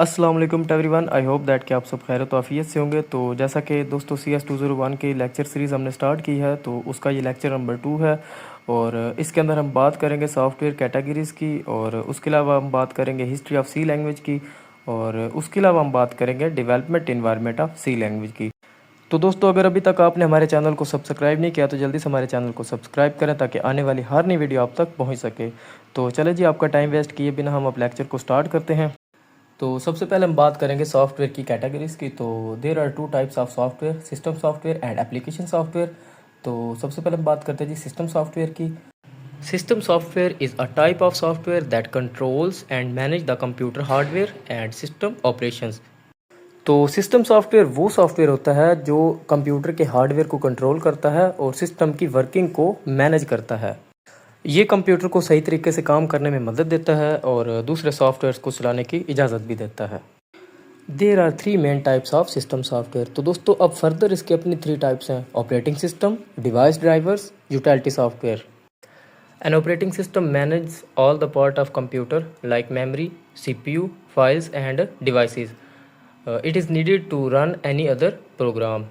अस्सलाम वालेकुम everyone. I hope that कि आप सब खैर तो आफियत से होंगे। तो जैसा कि दोस्तों CS 201 की लेक्चर सीरीज़ हमने स्टार्ट की है, तो उसका ये लेक्चर नंबर 2 है। और इसके अंदर हम बात करेंगे सॉफ्टवेयर कैटेगरीज़ की, और उसके अलावा हम बात करेंगे हिस्ट्री ऑफ सी लैंग्वेज की, और उसके अलावा हम बात करेंगे development environment of C language की। तो दोस्तों, अगर अभी तक आपने हमारे चैनल को सब्सक्राइब नहीं किया तो जल्दी से हमारे चैनल को सब्सक्राइब करें ताकि आने वाली हर नई वीडियो आप तक पहुंच सके। तो चले जी, आपका टाइम वेस्ट किए बिना हम अब लेक्चर को स्टार्ट करते हैं। तो सबसे पहले हम बात करेंगे सॉफ्टवेयर की कैटेगरीज की। तो there are two types of software, system software and application software. तो सबसे पहले हम बात करते हैं जी सिस्टम सॉफ्टवेयर की। System software is a type of software that controls and manage the computer hardware and system operations. तो सिस्टम सॉफ्टवेयर वो सॉफ्टवेयर होता है जो कंप्यूटर के हार्डवेयर को कंट्रोल करता है और सिस्टम की वर्किंग को मैनेज करता है। ये कंप्यूटर को सही तरीके से काम करने में मदद देता है और दूसरे सॉफ्टवेयर्स को चलाने की इजाज़त भी देता है। There are 3 main types of system software. तो दोस्तों, अब फर्दर इसके अपनी 3 टाइप्स हैं: operating system, device drivers, utility software. An operating system manage all the part of computer like memory, CPU, files and devices. It is needed to run any other program.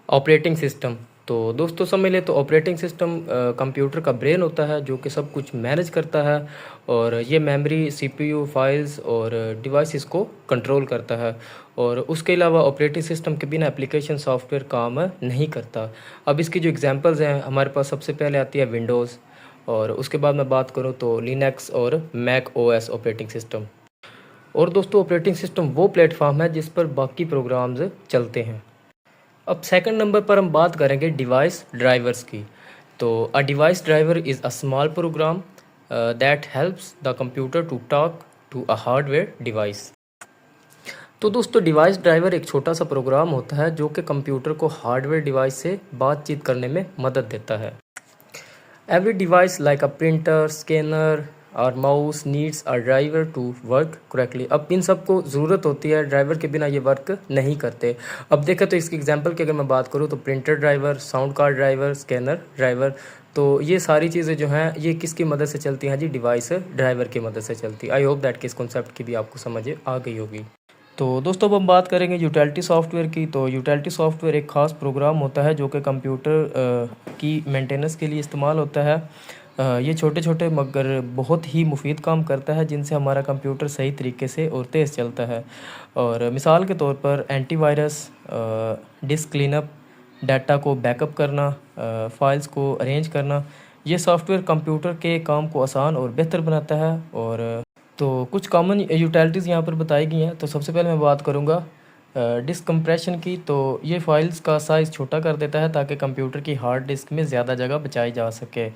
Operating system, तो दोस्तों समझ लें तो operating system कंप्यूटर का brain होता है जो कि सब कुछ मैनेज करता है, और ये मेमोरी, CPU, फाइल्स और डिवाइसेस को कंट्रोल करता है। और उसके अलावा ऑपरेटिंग सिस्टम के बिना एप्लीकेशन सॉफ्टवेयर काम नहीं करता। अब इसकी जो एग्जांपल्स हैं, हमारे पास सबसे पहले आती है विंडोज़, और उसके बाद मैं बात करूँ तो लिनक्स और मैक OS ऑपरेटिंग सिस्टम। और दोस्तों, ऑपरेटिंग सिस्टम वो प्लेटफॉर्म है जिस पर बाकी प्रोग्राम्स चलते हैं। अब सेकंड नंबर पर हम बात करेंगे डिवाइस ड्राइवर्स की। तो a device driver is a small program that helps the computer to talk to a hardware device. तो दोस्तों, डिवाइस ड्राइवर एक छोटा सा प्रोग्राम होता है जो कि कंप्यूटर को हार्डवेयर डिवाइस से बातचीत करने में मदद देता है। Every device like a printer, scanner और mouse needs a driver to work correctly. अब इन सब को ज़रूरत होती है, ड्राइवर के बिना ये वर्क नहीं करते। अब देखें तो इसकी एग्जांपल की अगर मैं बात करूँ तो printer driver, sound card driver, scanner driver, तो ये सारी चीज़ें जो हैं ये किसकी मदद से चलती हैं जी? डिवाइस ड्राइवर की मदद से चलती है। आई होप दैट कि इस कॉन्सेप्ट की भी आपको समझ आ गई होगी। तो दोस्तों, अब हम बात करेंगे यूटिलिटी सॉफ्टवेयर की। तो यूटिलिटी सॉफ्टवेयर एक ख़ास प्रोग्राम होता है जो कि कंप्यूटर की मेंटेनेंस के लिए इस्तेमाल होता है। ये छोटे छोटे मगर बहुत ही मुफीद काम करता है जिनसे हमारा कंप्यूटर सही तरीके से और तेज़ चलता है। और मिसाल के तौर पर एंटीवायरस, डिस्क क्लीनअप, डाटा को बैकअप करना, फाइल्स को अरेंज करना, ये सॉफ्टवेयर कंप्यूटर के काम को आसान और बेहतर बनाता है। और तो कुछ कॉमन यूटिलिटीज़ यहाँ पर बताई गई हैं। तो सबसे पहले मैं बात करूँगा डिस्क कंप्रेशन की। तो ये फाइल्स का साइज़ छोटा कर देता है ताकि कंप्यूटर की हार्ड डिस्क में ज़्यादा जगह बचाई जा सके।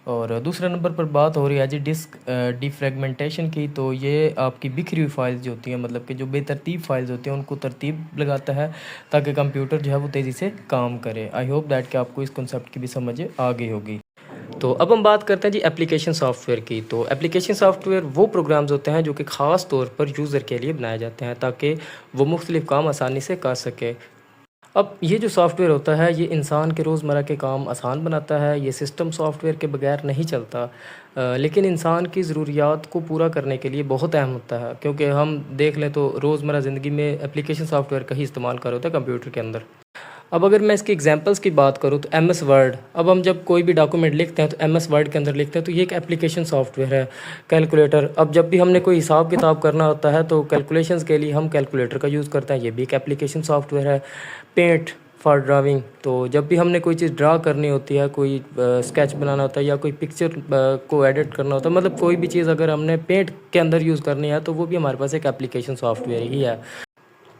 और दूसरे नंबर पर बात हो रही है जी डिस्क डिफ्रेगमेंटेशन की। तो ये आपकी बिखरी हुई फाइल्स जो होती हैं, मतलब कि जो बेतरतीब फाइल्स होती हैं, उनको तरतीब लगाता है ताकि कंप्यूटर जो है वो तेज़ी से काम करे। आई होप दैट कि आपको इस कॉन्सेप्ट की भी समझ आ गई होगी। तो अब हम बात करते हैं जी एप्लीकेशन सॉफ्टवेयर की। तो एप्लीकेशन सॉफ्टवेयर वो प्रोग्राम्स होते हैं जो कि ख़ास तौर पर यूज़र के लिए बनाए जाते हैं ताकि वो मुख्तलिफ़ काम आसानी से कर सके। अब ये जो सॉफ्टवेयर होता है ये इंसान के रोज़मर्रा के काम आसान बनाता है। ये सिस्टम सॉफ्टवेयर के बगैर नहीं चलता, लेकिन इंसान की ज़रूरियात को पूरा करने के लिए बहुत अहम होता है, क्योंकि हम देख लें तो रोज़मर्रा ज़िंदगी में एप्लीकेशन सॉफ्टवेयर का ही इस्तेमाल कर होता है कंप्यूटर के अंदर। अब अगर मैं इसकी एग्जांपल्स की बात करूँ तो MS वर्ड, अब हम जब कोई भी डॉक्यूमेंट लिखते हैं तो MS वर्ड के अंदर लिखते हैं, तो ये एक एप्लीकेशन सॉफ्टवेयर है। कैलकुलेटर, अब जब भी हमने कोई हिसाब किताब करना होता है तो कैलकुलेशंस के लिए हम कैलकुलेटर का यूज़ करते हैं, ये भी एक एप्लीकेशन सॉफ्टवेयर है। पेंट फॉर ड्राइंग, तो जब भी हमने कोई चीज़ ड्रा करनी होती है, कोई स्केच बनाना होता है या कोई पिक्चर को एडिट करना होता है, मतलब कोई भी चीज़ अगर हमने पेंट के अंदर यूज़ करनी है तो वो भी हमारे पास एक एप्लीकेशन सॉफ्टवेयर ही है।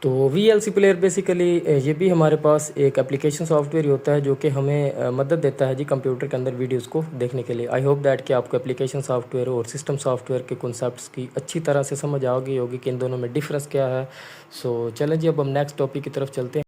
तो VLC प्लेयर बेसिकली ये भी हमारे पास एक एप्लीकेशन सॉफ्टवेयर ही होता है जो कि हमें मदद देता है जी कंप्यूटर के अंदर वीडियोस को देखने के लिए। आई होप दैट कि आपको एप्लीकेशन सॉफ्टवेयर और सिस्टम सॉफ्टवेयर के कॉन्सेप्ट्स की अच्छी तरह से समझ आ गई होगी कि इन दोनों में डिफरेंस क्या है। सो चलें जी, अब हम नेक्स्ट टॉपिक की तरफ चलते हैं।